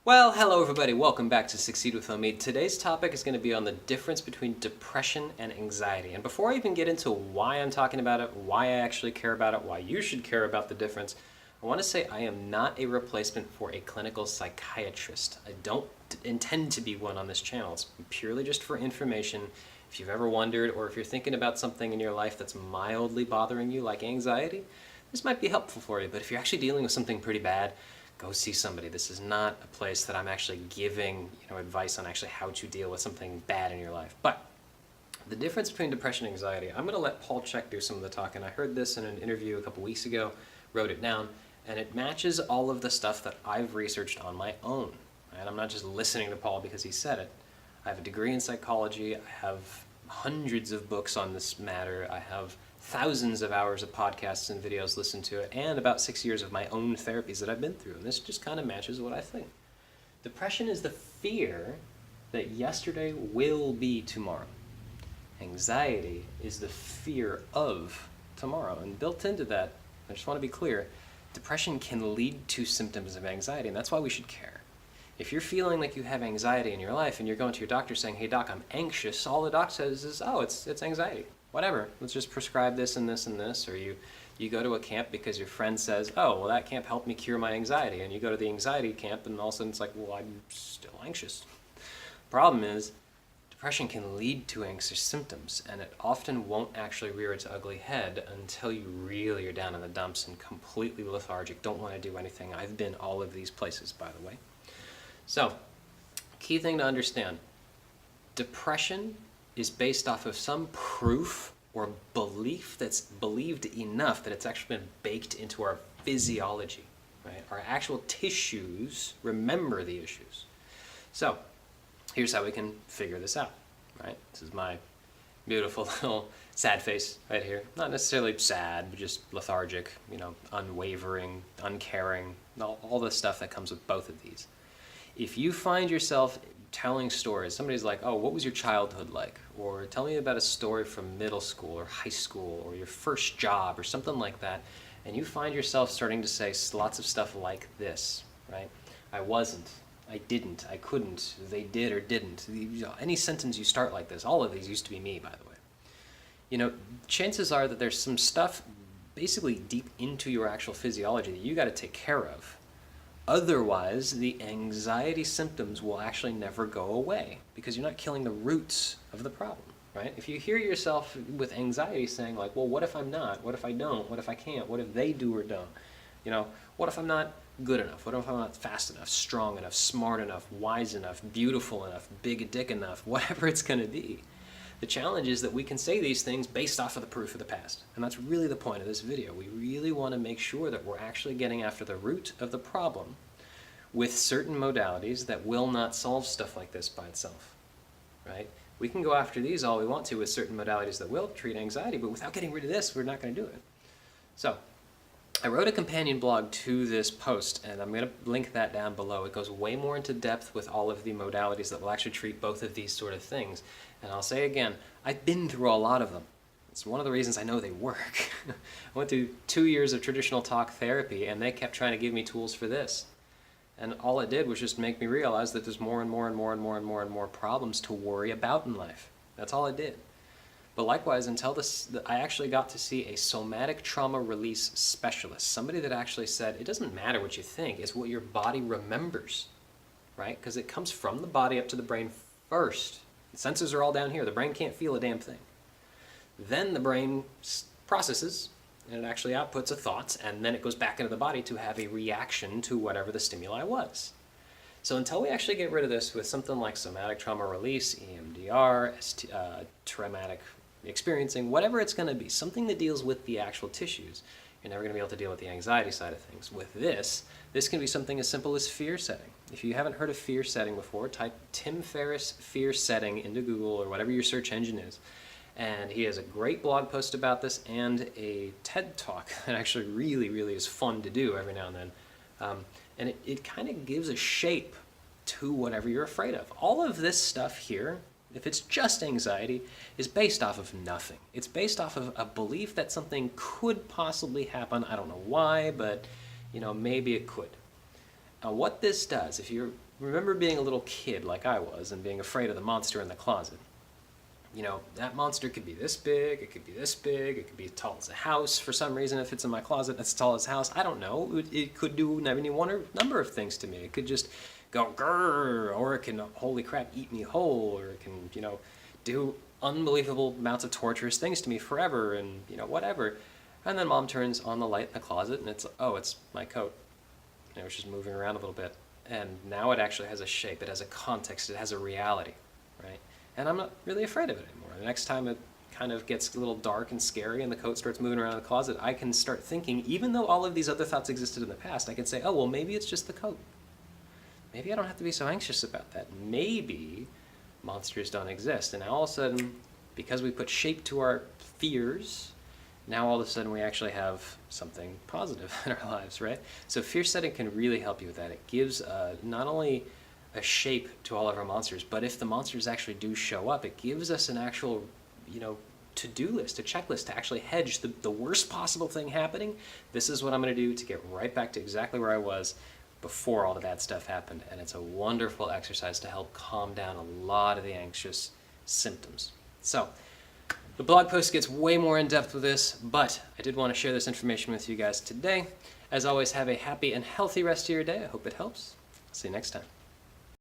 Well, hello everybody, welcome back to Succeed with Omid. Today's topic is going to be on the difference between depression and anxiety. And before I even get into why I'm talking about it, why I actually care about it, why you should care about the difference, I want to say I am not a replacement for a clinical psychiatrist. I don't intend to be one on this channel. It's purely just for information. If you've ever wondered, or if you're thinking about something in your life that's mildly bothering you, like anxiety, this might be helpful for you. But if you're actually dealing with something pretty bad, go see somebody. This is not a place that I'm actually giving advice on actually how to deal with something bad in your life. But the difference between depression and anxiety, I'm going to let Paul Chek do some of the talking. I heard this in an interview a couple weeks ago, wrote it down, and it matches all of the stuff that I've researched on my own. And I'm not just listening to Paul because he said it. I have a degree in psychology. I have hundreds of books on this matter. I have thousands of hours of podcasts and videos listened to it, and about 6 years of my own therapies that I've been through. And this just kind of matches what I think. Depression is the fear that yesterday will be tomorrow. Anxiety is the fear of tomorrow. And built into that, I just want to be clear, depression can lead to symptoms of anxiety, and that's why we should care. If you're feeling like you have anxiety in your life and you're going to your doctor saying, "Hey doc, I'm anxious," all the doc says is, "Oh, it's anxiety. Whatever, let's just prescribe this and this and this." Or you go to a camp because your friend says, "Oh, well, that camp helped me cure my anxiety." And you go to the anxiety camp and all of a sudden it's like, "Well, I'm still anxious." Problem is, depression can lead to anxious symptoms, and it often won't actually rear its ugly head until you really are down in the dumps and completely lethargic, don't want to do anything. I've been all of these places, by the way. So, key thing to understand, depression is based off of some proof or belief that's believed enough that it's actually been baked into our physiology, right? Our actual tissues remember the issues. So, here's how we can figure this out, right? This is my beautiful little sad face right here. Not necessarily sad, but just lethargic, unwavering, uncaring, all the stuff that comes with both of these. If you find yourself telling stories, somebody's like, "Oh, what was your childhood like?" Or "Tell me about a story from middle school or high school or your first job," or something like that, and you find yourself starting to say lots of stuff like this, right? "I wasn't, I didn't, I couldn't, they did or didn't." Any sentence you start like this, all of these used to be me, by the way. Chances are that there's some stuff basically deep into your actual physiology that you got to take care of. Otherwise, the anxiety symptoms will actually never go away because you're not killing the roots of the problem, right? If you hear yourself with anxiety saying like, "Well, what if I'm not? What if I don't? What if I can't? What if they do or don't? What if I'm not good enough? What if I'm not fast enough, strong enough, smart enough, wise enough, beautiful enough, big dick enough," whatever it's going to be. The challenge is that we can say these things based off of the proof of the past. And that's really the point of this video. We really want to make sure that we're actually getting after the root of the problem with certain modalities that will not solve stuff like this by itself, right? We can go after these all we want to with certain modalities that will treat anxiety, but without getting rid of this, we're not going to do it. So, I wrote a companion blog to this post, and I'm going to link that down below. It goes way more into depth with all of the modalities that will actually treat both of these sort of things. And I'll say again, I've been through a lot of them. It's one of the reasons I know they work. I went through 2 years of traditional talk therapy, and they kept trying to give me tools for this. And all it did was just make me realize that there's more and more and more and more and more and more problems to worry about in life. That's all it did. But likewise, until I actually got to see a somatic trauma release specialist, somebody that actually said, it doesn't matter what you think, it's what your body remembers, right? Because it comes from the body up to the brain first. The sensors are all down here. The brain can't feel a damn thing. Then the brain processes, and it actually outputs a thought, and then it goes back into the body to have a reaction to whatever the stimuli was. So until we actually get rid of this with something like somatic trauma release, EMDR, traumatic experiencing, whatever it's going to be, something that deals with the actual tissues, you're never going to be able to deal with the anxiety side of things. With this can be something as simple as fear setting. If you haven't heard of fear setting before, type Tim Ferriss fear setting into Google or whatever your search engine is. And he has a great blog post about this and a TED Talk that actually really, really is fun to do every now and then. And it kind of gives a shape to whatever you're afraid of. All of this stuff here, if it's just anxiety, is based off of nothing. It's based off of a belief that something could possibly happen. I don't know why, but maybe it could. What this does, if you're remember being a little kid like I was and being afraid of the monster in the closet. You know, that monster could be this big, it could be this big, it could be as tall as a house. For some reason, if it's in my closet, it's as tall as a house. I don't know. It could do any number of things to me. It could just go grrr, or it can, holy crap, eat me whole, or it can, you know, do unbelievable amounts of torturous things to me forever, and, you know, whatever. And then Mom turns on the light in the closet, and it's, oh, it's my coat. And it was just moving around a little bit. And now it actually has a shape, it has a context, it has a reality, right? And I'm not really afraid of it anymore. The next time it kind of gets a little dark and scary and the coat starts moving around the closet, I can start thinking, even though all of these other thoughts existed in the past, I can say, oh, well, maybe it's just the coat. Maybe I don't have to be so anxious about that. Maybe monsters don't exist. And now all of a sudden, because we put shape to our fears, now all of a sudden we actually have something positive in our lives, right? So fear setting can really help you with that. It gives not only a shape to all of our monsters, but if the monsters actually do show up, it gives us an actual, you know, to-do list, a checklist to actually hedge the worst possible thing happening. This is what I'm going to do to get right back to exactly where I was before all the bad stuff happened. And it's a wonderful exercise to help calm down a lot of the anxious symptoms. So the blog post gets way more in depth with this, but I did want to share this information with you guys today. As always, have a happy and healthy rest of your day. I hope it helps. See you next time.